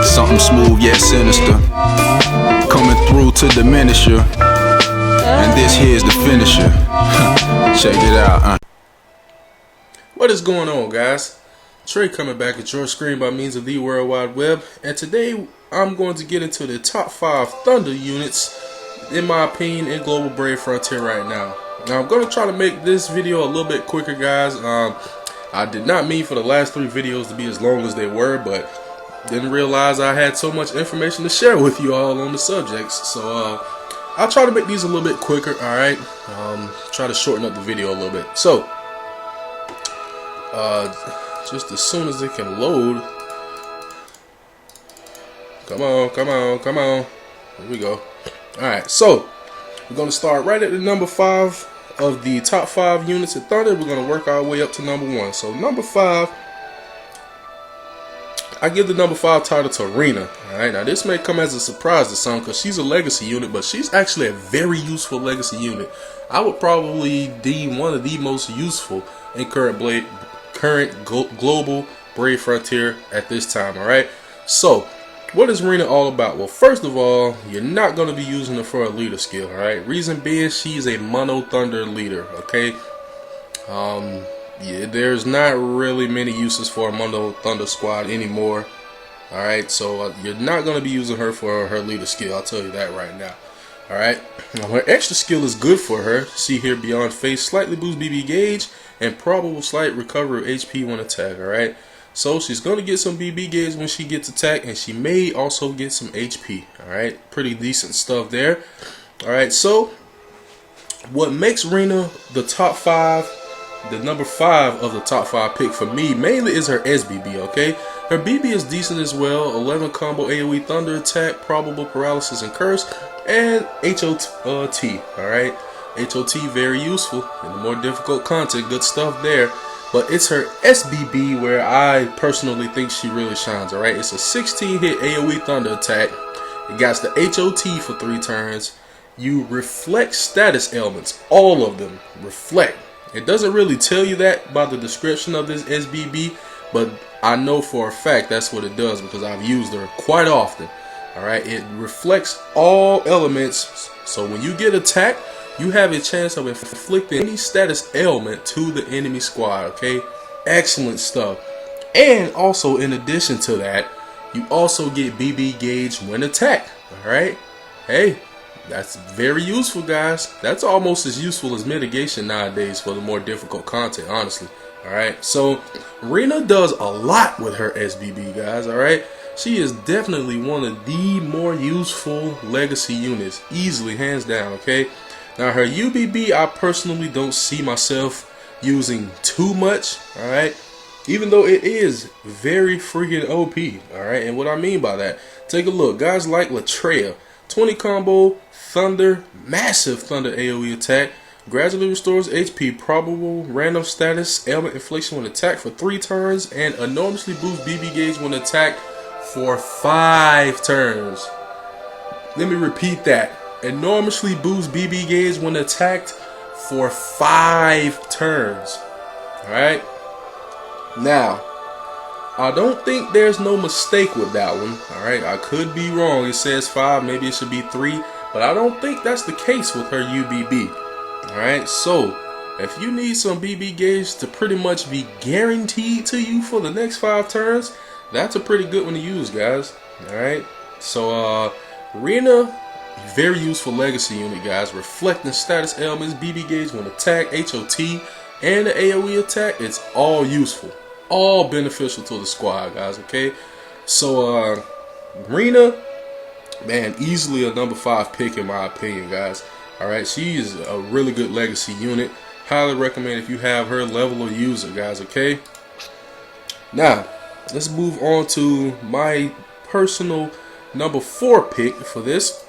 Something smooth yet sinister, coming through to diminish you. And this here's the finisher. Check it out. What is going on, guys? Trey coming back at your screen by means of the World Wide Web, and today I'm going to get into the top 5 Thunder units, in my opinion, in Global Brave Frontier right now. Now I'm going to try to make this video a little bit quicker, guys. I did not mean for the last 3 videos to be as long as they were, but didn't realize I had so much information to share with you all on the subjects. So I'll try to make these a little bit quicker, alright? Try to shorten up the video a little bit. So, just as soon as it can load. Come on, come on, come on. Here we go. Alright, so we're going to start right at the number 5 of the top 5 units at Thunder. We're going to work our way up to number 1. So number 5, I give the number 5 title to Rena. Alright, now this may come as a surprise to some because she's a legacy unit, but she's actually a very useful legacy unit. I would probably deem one of the most useful in current global Brave Frontier at this time. Alright, so what is Rena all about? Well, first of all, you're not going to be using her for a leader skill. Alright, reason being, she's a mono Thunder leader. Okay, yeah, there's not really many uses for a mono Thunder squad anymore. Alright, so you're not going to be using her for her leader skill, I'll tell you that right now. Alright, her extra skill is good for her. See here, Beyond Face, slightly boost BB gauge and probable slight recovery of HP when attacked. Alright, so she's going to get some BB gauge when she gets attacked, and she may also get some HP. Alright, pretty decent stuff there. Alright, so what makes Rena the top 5, the number 5 of the top 5 pick for me, mainly is her SBB, okay? Her BB is decent as well. 11 combo AoE Thunder attack, probable paralysis and curse, and HOT, alright? HOT, very useful in the more difficult content, good stuff there. But it's her SBB where I personally think she really shines, alright? It's a 16 hit AoE Thunder attack. It got the HOT for 3 turns. You reflect status elements, all of them reflect. It doesn't really tell you that by the description of this SBB, but I know for a fact that's what it does because I've used her quite often. Alright, it reflects all elements, so when you get attacked, you have a chance of inflicting any status ailment to the enemy squad, okay? Excellent stuff. And also, in addition to that, you also get BB gauge when attacked, alright? Hey, that's very useful, guys. That's almost as useful as mitigation nowadays for the more difficult content, honestly. Alright, so Rena does a lot with her SBB, guys, alright? She is definitely one of the more useful legacy units, easily, hands down, okay? Now her UBB, I personally don't see myself using too much, alright? Even though it is very freaking OP, alright? And what I mean by that, take a look. Guys like Latreia, 20 combo, Thunder, massive Thunder AoE attack, gradually restores HP, probable random status, ailment infliction when attacked for 3 turns, and enormously boosts BB gauge when attacked for 5 turns. Let me repeat that. Enormously boosts BB gauge when attacked for 5 turns. Alright? Now, I don't think there's no mistake with that one. Alright, I could be wrong. It says 5, maybe it should be 3. But I don't think that's the case with her UBB. Alright, so if you need some BB gauge to pretty much be guaranteed to you for the next 5 turns, that's a pretty good one to use, guys. Alright, so Rena, very useful legacy unit, guys. Reflecting status elements, BB gauge when attacked, HOT, and the AoE attack. It's all useful, all beneficial to the squad, guys. Okay, so Rena, man, easily a number 5 pick in my opinion, guys. Alright, she is a really good legacy unit. Highly recommend if you have her level of user, guys, okay? Now, let's move on to my personal number 4 pick for this.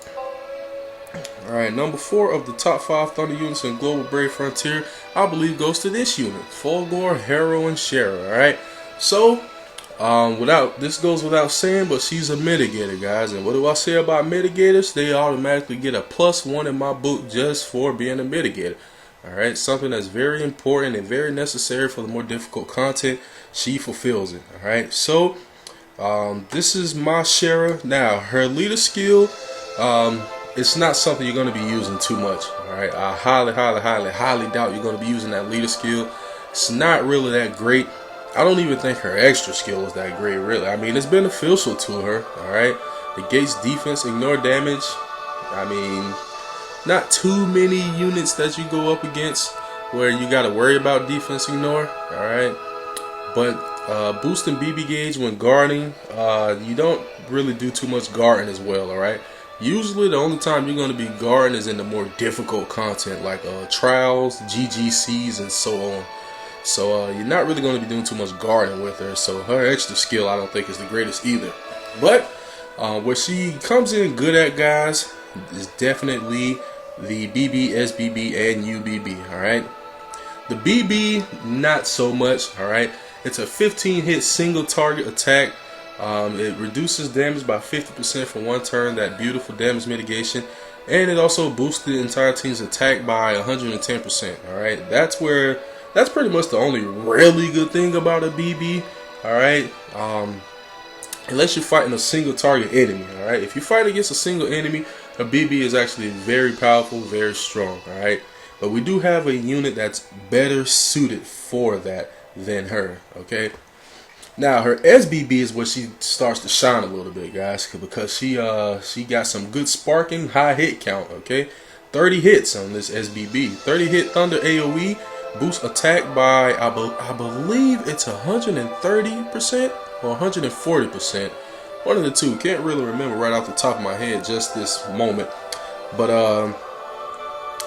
Alright, number 4 of the top 5 Thunder units in Global Brave Frontier, I believe goes to this unit, Fulgore Heroine Sharer. Alright, so this goes without saying, but she's a mitigator, guys. And what do I say about mitigators? They automatically get a +1 in my book just for being a mitigator. Alright, something that's very important and very necessary for the more difficult content. She fulfills it. Alright, so this is my Shara. Now, her leader skill, it's not something you're going to be using too much. Alright, I highly doubt you're going to be using that leader skill. It's not really that great. I don't even think her extra skill is that great, really. I mean, it's beneficial to her. Alright, negates defense, ignore damage. I mean, not too many units that you go up against where you got to worry about defense ignore. Alright, but boosting BB gauge when guarding, you don't really do too much guarding as well. Alright, usually the only time you're going to be guarding is in the more difficult content like trials, GGCs, and so on. So you're not really going to be doing too much guarding with her. So her extra skill I don't think is the greatest either. But what she comes in good at, guys, is definitely the BB, SBB, and UBB. Alright, the BB not so much. Alright, it's a 15 hit single target attack. It reduces damage by 50% for one turn, that beautiful damage mitigation, and it also boosts the entire team's attack by 110%. Alright, that's pretty much the only really good thing about a BB. Alright, unless you're fighting a single target enemy. Alright, if you fight against a single enemy, a BB is actually very powerful, very strong. Alright, but we do have a unit that's better suited for that than her. Okay, now her SBB is where she starts to shine a little bit, guys, because she got some good sparking, high hit count. Okay, 30 hits on this SBB, 30 hit thunder AoE, boost attack by I believe it's 130% or 140%, one of the two. Can't really remember right off the top of my head just this moment. But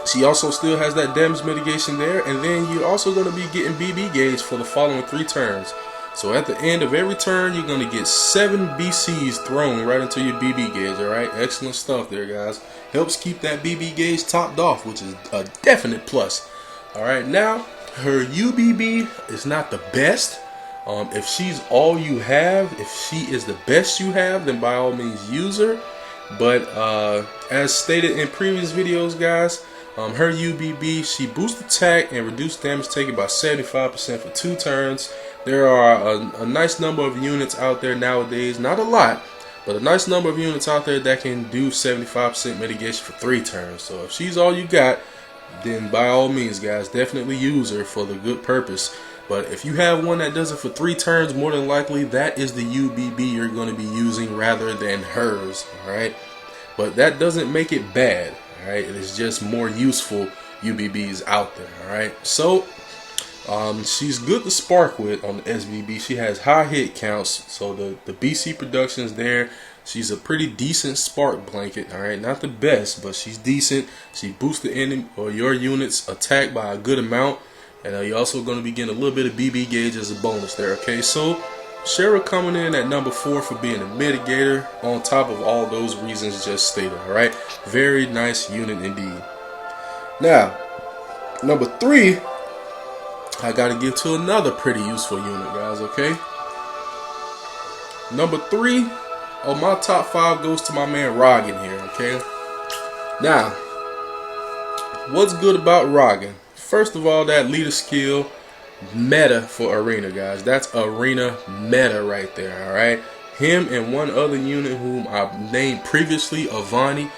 she also still has that damage mitigation there, and then you're also going to be getting BB gauge for the following 3 turns. So at the end of every turn, you're going to get 7 BCs thrown right into your BB gauge. Alright, excellent stuff there, guys. Helps keep that BB gauge topped off, which is a definite plus. Alright, now her UBB is not the best. If she's all you have, if she is the best you have, then by all means use her. But as stated in previous videos, guys, her UBB, she boosts attack and reduces damage taken by 75% for 2 turns. There are a nice number of units out there nowadays, not a lot, but a nice number of units out there that can do 75% mitigation for 3 turns. So if she's all you got, then by all means, guys, definitely use her for the good purpose. But if you have one that does it for 3 turns, more than likely that is the UBB you're going to be using rather than hers. Alright, but that doesn't make it bad. Alright, it is just more useful UBBs out there. Alright, so she's good to spark with on the SBB. She has high hit counts, so the BC production is there. She's a pretty decent spark blanket. Alright, not the best, but she's decent. She boosts the enemy or your unit's attack by a good amount, and you're also going to be getting a little bit of BB gauge as a bonus there. Okay, so Shara coming in at number 4 for being a mitigator on top of all those reasons just stated. Alright, very nice unit indeed. Now, number 3, I gotta give to another pretty useful unit, guys. Okay, number 3 on my top 5 goes to my man Rogan here. Okay, now what's good about Rogan? First of all, that leader skill meta for Arena, guys. That's Arena meta right there. Alright, him and one other unit whom I named previously, Avani,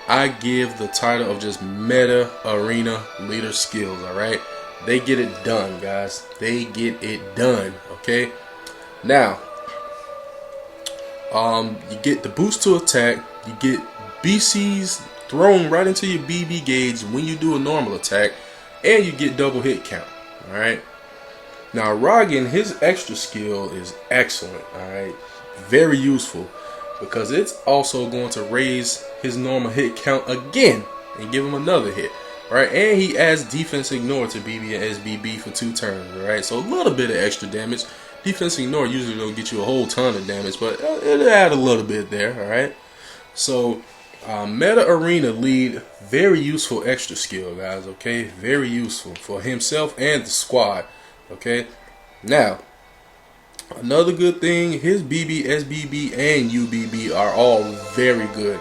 I give the title of just meta Arena leader skills. Alright, they get it done, guys. They get it done. Okay, now you get the boost to attack, you get BCs thrown right into your BB gauge when you do a normal attack, and you get double hit count. Alright, now Rogan, his extra skill is excellent. Alright, very useful, because it's also going to raise his normal hit count again and give him another hit. Right, and he adds defense ignore to BB and SBB for 2 turns. Right, so a little bit of extra damage. Defense ignore usually don't get you a whole ton of damage, but it'll add a little bit there. All right, so meta Arena lead, very useful extra skill, guys. Okay, very useful for himself and the squad. Okay, now another good thing, his BB, SBB, and UBB are all very good,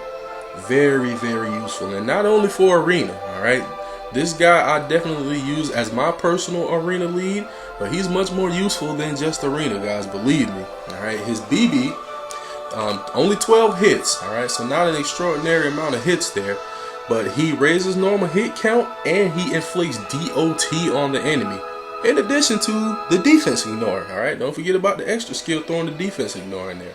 very useful, and not only for Arena. All right. This guy I definitely use as my personal arena lead, but he's much more useful than just arena, guys, believe me. Alright, his BB, only 12 hits, alright, so not an extraordinary amount of hits there, but he raises normal hit count and he inflicts DOT on the enemy, in addition to the defense ignore. Alright, don't forget about the extra skill throwing the defense ignore in there.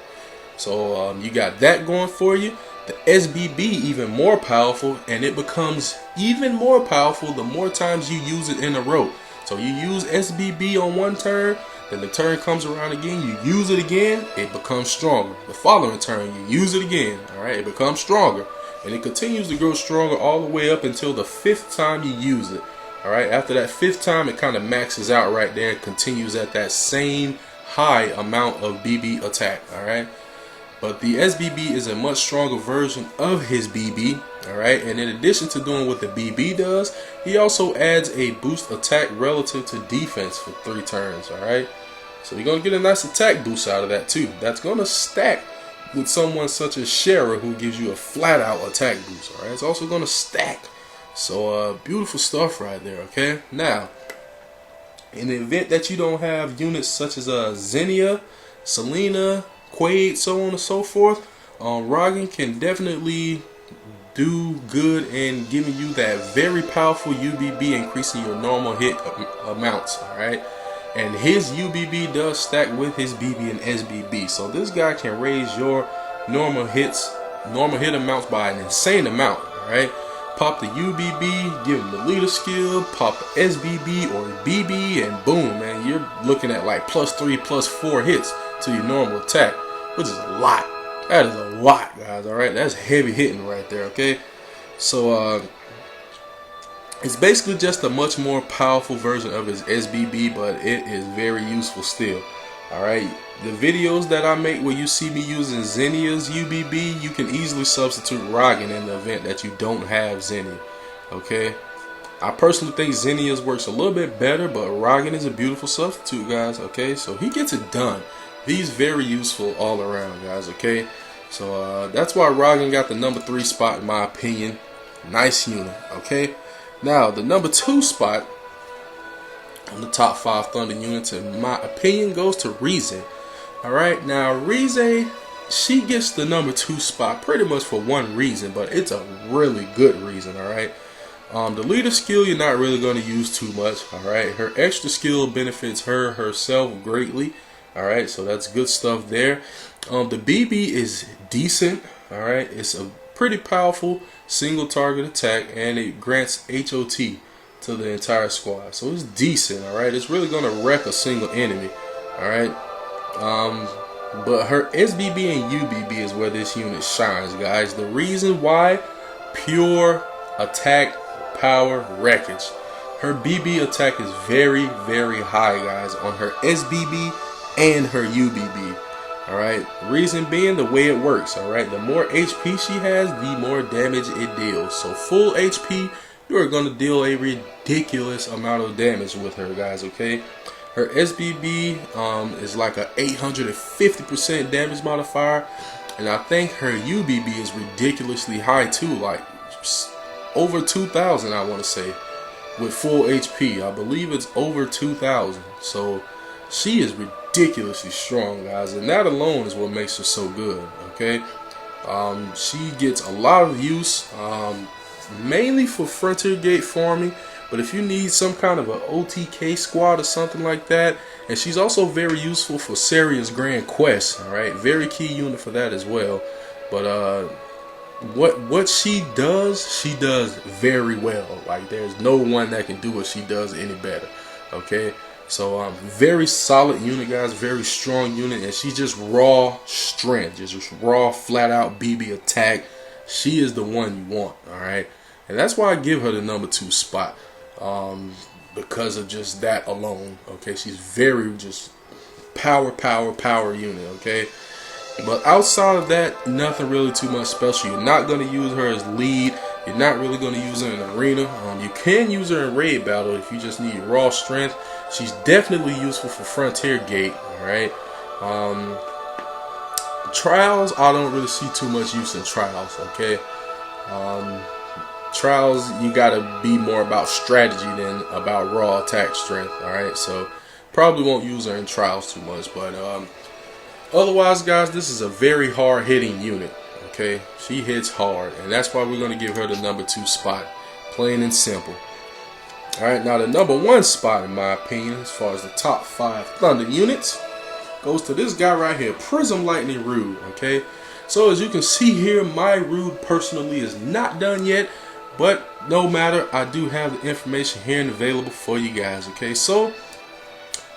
So you got that going for you. The SBB even more powerful, and it becomes even more powerful the more times you use it in a row. So you use SBB on one turn, then the turn comes around again, you use it again, it becomes stronger. The following turn you use it again, alright, it becomes stronger. And it continues to grow stronger all the way up until the 5th time you use it. Alright, after that 5th time it kind of maxes out right there and continues at that same high amount of BB attack. Alright. But the SBB is a much stronger version of his BB, alright, and in addition to doing what the BB does, he also adds a boost attack relative to defense for 3 turns, alright. So you're going to get a nice attack boost out of that too. That's going to stack with someone such as Shara, who gives you a flat out attack boost, alright. It's also going to stack. So beautiful stuff right there, okay. Now, in the event that you don't have units such as Xenia, Selena, Quaid, so on and so forth, Roggen can definitely do good in giving you that very powerful UBB, increasing your normal hit amounts, alright? And his UBB does stack with his BB and SBB, so this guy can raise your normal hit amounts by an insane amount, alright? Pop the UBB, give him the leader skill, pop the SBB or BB, and boom, man, you're looking at like +3, +4 hits to your normal attack, which is a lot. That is a lot, guys. Alright, that's heavy hitting right there, okay? So it's basically just a much more powerful version of his SBB, but it is very useful still. Alright, the videos that I make where you see me using Xenia's UBB, you can easily substitute Roggen in the event that you don't have Xenia, okay? I personally think Xenia's works a little bit better, but Roggen is a beautiful substitute, guys, okay? So he gets it done. He's very useful all around, guys, okay? So that's why Roggen got the number 3 spot in my opinion. Nice unit, okay? Now, the number 2 spot on the top 5 Thunder units, in my opinion, goes to Rize. Alright, now Rize, she gets the number 2 spot pretty much for one reason, but it's a really good reason, alright? The leader skill you're not really going to use too much, alright? Her extra skill benefits her herself greatly. Alright, so that's good stuff there. The BB is decent. Alright, it's a pretty powerful single target attack, and it grants HOT to the entire squad. So it's decent, alright. It's really gonna wreck a single enemy. Alright. But her SBB and UBB is where this unit shines, guys. The reason why, pure attack power wreckage. Her BB attack is very, very high, guys, on her SBB and her UBB. Alright, reason being the way it works. Alright, the more HP she has, the more damage it deals. So full HP, you are going to deal a ridiculous amount of damage with her, guys, okay? Her SBB is like a 850% damage modifier, and I think her UBB is ridiculously high too, like over 2,000, I want to say, with full HP. I believe it's over 2,000. So she is ridiculously strong, guys, and that alone is what makes her so good, okay? She gets a lot of use, mainly for Frontier Gate farming, but if you need some kind of an OTK squad or something like that, and she's also very useful for Saria's Grand Quest, alright? Very key unit for that as well. But what she does very well. Like, there's no one that can do what she does any better, okay? So very solid unit, guys, very strong unit, and she's just raw strength, just raw flat out BB attack. She is the one you want, alright? And that's why I give her the number 2 spot, because of just that alone, okay? She's very just power unit, okay? But outside of that, nothing really too much special. You're not going to use her as lead. You're not really going to use her in arena. You can use her in raid battle if you just need raw strength. She's definitely useful for Frontier Gate, alright? Trials, I don't really see too much use in trials, okay? trials, you gotta be more about strategy than about raw attack strength. Alright, so probably won't use her in trials too much, but otherwise, guys, this is a very hard hitting unit. Okay, she hits hard, and that's why we're gonna give her the number 2 spot, plain and simple. Alright, now the number 1 spot, in my opinion, as far as the top 5 Thunder units, goes to this guy right here, Prism Lightning Rude. Okay, so as you can see here, my Rude personally is not done yet, but no matter, I do have the information here and available for you guys. Okay, so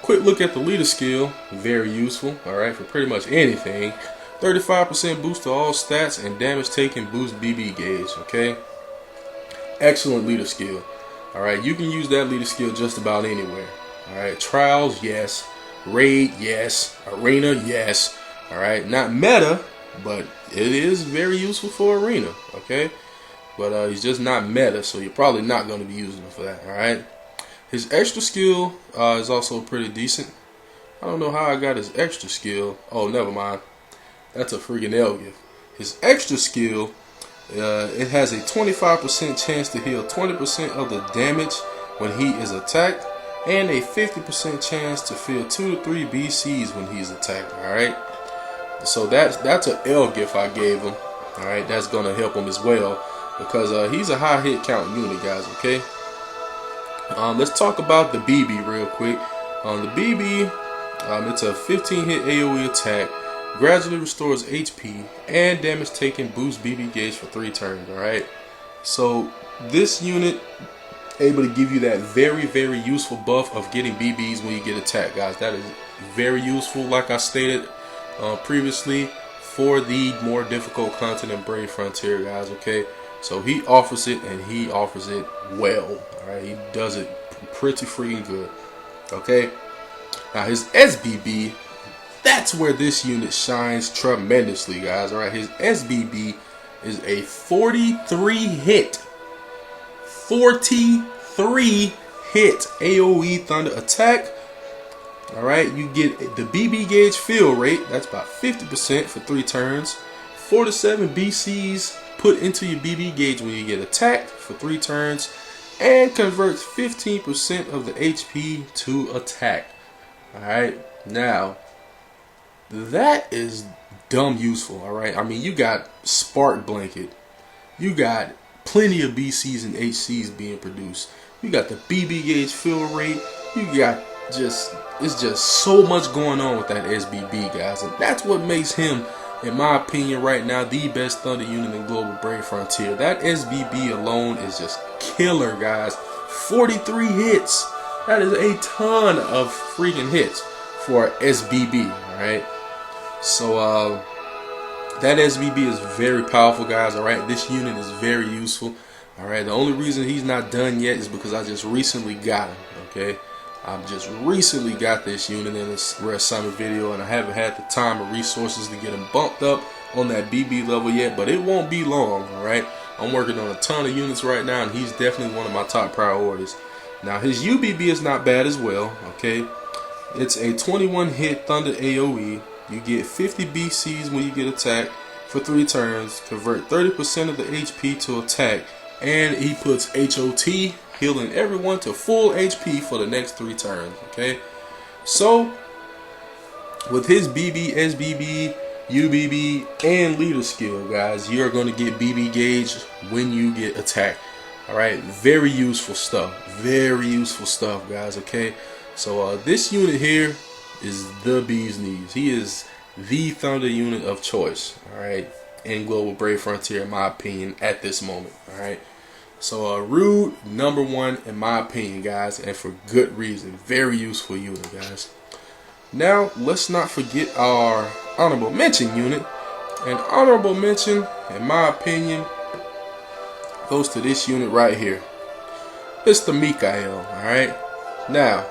quick look at the leader skill, very useful. Alright, for pretty much anything. 35% boost to all stats and damage taken boost BB gauge. Okay, excellent leader skill. Alright, you can use that leader skill just about anywhere. Alright, trials, yes. Raid, yes. Arena, yes. Alright, not meta, but it is very useful for arena. Okay, but he's just not meta, so you're probably not going to be using him for that. Alright, his extra skill is also pretty decent. I don't know how I got his extra skill. Oh, never mind. That's a freaking L gift. His extra skill, it has a 25% chance to heal 20% of the damage when he is attacked, and a 50% chance to fill 2 to 3 BCs when he's attacked. Alright, so that's an L gift I gave him. Alright, that's gonna help him as well, because he's a high hit count unit, guys. Okay, let's talk about the BB real quick. The BB, it's a 15 hit AoE attack, gradually restores HP and damage taken boosts BB gauge for 3 turns. Alright, so this unit able to give you that very, very useful buff of getting BBs when you get attacked, guys. That is very useful, like I stated previously, for the more difficult content in Brave Frontier, guys. Okay, so he offers it, and he offers it well. Alright, he does it pretty freaking good. Okay, now his SBB, that's where this unit shines tremendously, guys. Alright, his SBB is a 43 hit AoE thunder attack. Alright, you get the BB gauge fill rate, that's about 50% for 3 turns. 4 to 7 BCs put into your BB gauge when you get attacked for 3 turns, and converts 15% of the HP to attack. Alright, now that is dumb useful. Alright, I mean, you got Spark Blanket, you got plenty of BCs and HCs being produced, you got the BB gauge fill rate, you got it's just so much going on with that SBB, guys, and that's what makes him, in my opinion right now, the best Thunder unit in Global Brave Frontier. That SBB alone is just killer, guys. 43 hits, that is a ton of freaking hits for SBB. Alright, so that SBB is very powerful, guys. Alright, this unit is very useful. Alright, the only reason he's not done yet is because I just recently got him. Okay, I've just recently got this unit in this Rare Summit video, and I haven't had the time or resources to get him bumped up on that BB level yet, but it won't be long. Alright, I'm working on a ton of units right now, and he's definitely one of my top priorities. Now his UBB is not bad as well. Okay, it's a 21 hit thunder AoE. You get 50 BCs when you get attacked for 3 turns, convert 30% of the HP to attack, and he puts HOT, healing everyone to full HP for the next 3 turns. Okay, so with his BB, SBB, UBB, and leader skill, guys, you're going to get BB gauge when you get attacked. Alright, very useful stuff. Very useful stuff, guys. Okay, so this unit here is the bee's knees. He is the Thunder unit of choice. Alright, in Global Brave Frontier, in my opinion, at this moment. Alright, so Rude, number 1 in my opinion, guys, and for good reason. Very useful unit, guys. Now, let's not forget our honorable mention unit. An honorable mention, in my opinion, goes to this unit right here. It's the Mikael. Alright, now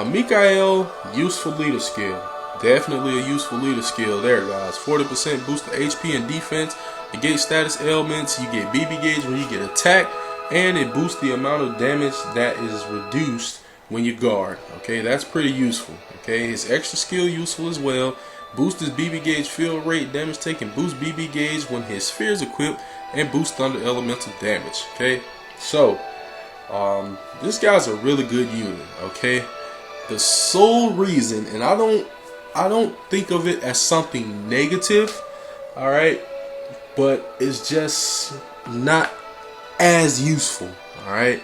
Mikael, useful leader skill. Definitely a useful leader skill there, guys. 40% boost to HP and defense. Negate status ailments. You get BB gauge when you get attacked, and it boosts the amount of damage that is reduced when you guard. Okay, that's pretty useful. Okay, his extra skill useful as well. Boost his BB gauge fill rate, damage taken, boost BB gauge when his sphere is equipped, and boost thunder elemental damage. Okay, so this guy's a really good unit. Okay, the sole reason, and I don't think of it as something negative, all right, but it's just not as useful. All right,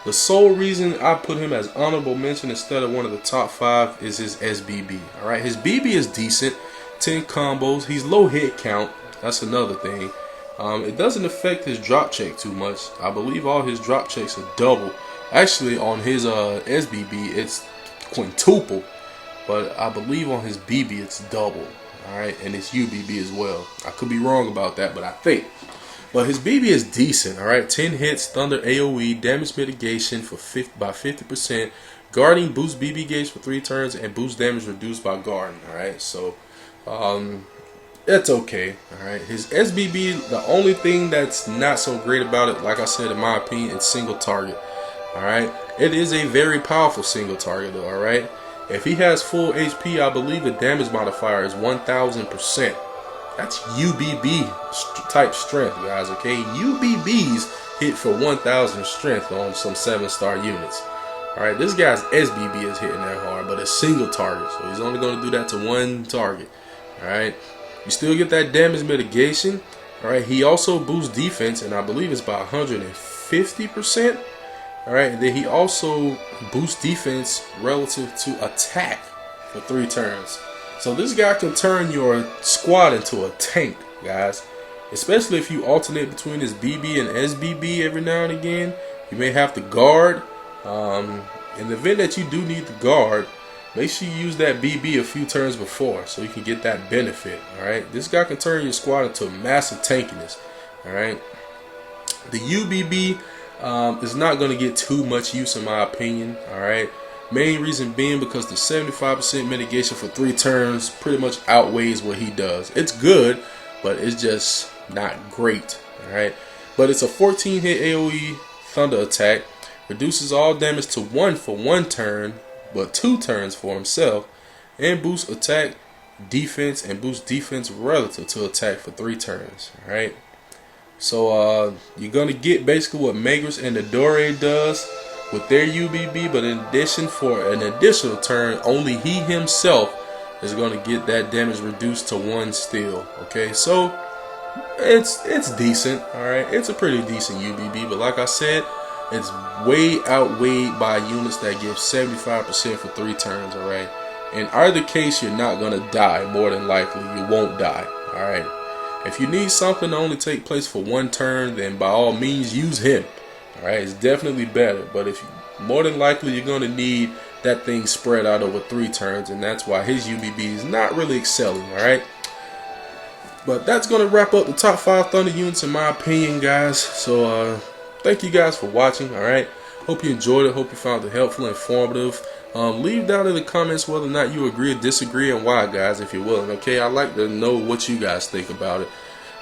the sole reason I put him as honorable mention instead of one of the top 5 is his SBB. All right, his BB is decent, 10 combos. He's low hit count. That's another thing. It doesn't affect his drop check too much. I believe all his drop checks are double. Actually, on his SBB, it's quintuple, but I believe on his BB it's double. All right, and it's UBB as well. I could be wrong about that, but I think. But his BB is decent. All right, 10 hits, thunder AOE, damage mitigation by 50%, guarding boost BB gauge for 3 turns, and boost damage reduced by guarding. All right, so that's okay. All right, his SBB, the only thing that's not so great about it, like I said, in my opinion, it's single target. All right, it is a very powerful single target though. All right, if he has full HP, I believe the damage modifier is 1000%. That's UBB type strength, guys. Okay, UBBs hit for 1000 strength on some 7-star units. All right, this guy's SBB is hitting that hard, but it's single target, so he's only going to do that to one target. All right, you still get that damage mitigation. All right, he also boosts defense, and I believe it's by 150%. All right, and then he also boosts defense relative to attack for 3 turns. So this guy can turn your squad into a tank, guys. Especially if you alternate between his BB and SBB every now and again. You may have to guard. In the event that you do need to guard, make sure you use that BB a few turns before so you can get that benefit. Alright, this guy can turn your squad into massive tankiness. Alright, the UBB is not going to get too much use in my opinion. Alright, main reason being because the 75% mitigation for 3 turns pretty much outweighs what he does. It's good, but it's just not great. Alright, but it's a 14 hit AoE thunder attack, reduces all damage to 1 for 1 turn, but 2 turns for himself, and boosts attack, defense, and boosts defense relative to attack for 3 turns. Alright, so you're gonna get basically what Magus and Adore does with their UBB, but in addition, for an additional turn, only he himself is going to get that damage reduced to 1 still. Okay, so it's decent. All right, it's a pretty decent UBB, but like I said, it's way outweighed by units that give 75% for 3 turns. All right, in either case, you're not going to die. More than likely, you won't die. All right, if you need something to only take place for 1 turn, then by all means use him. Alright, it's definitely better, but if more than likely you're going to need that thing spread out over 3 turns, and that's why his UBB is not really excelling. Alright, but that's going to wrap up the top 5 Thunder units in my opinion, guys. So thank you guys for watching. Alright, hope you enjoyed it, hope you found it helpful and informative. Leave down in the comments whether or not you agree or disagree, and why, guys, if you're willing. Okay, I'd like to know what you guys think about it.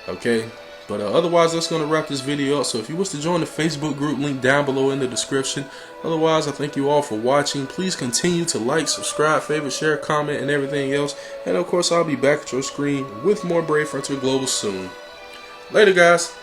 Okay, but otherwise, that's going to wrap this video up. So if you wish to join the Facebook group, link down below in the description. Otherwise, I thank you all for watching. Please continue to like, subscribe, favorite, share, comment, and everything else. And of course, I'll be back at your screen with more Brave Frontier Global soon. Later, guys.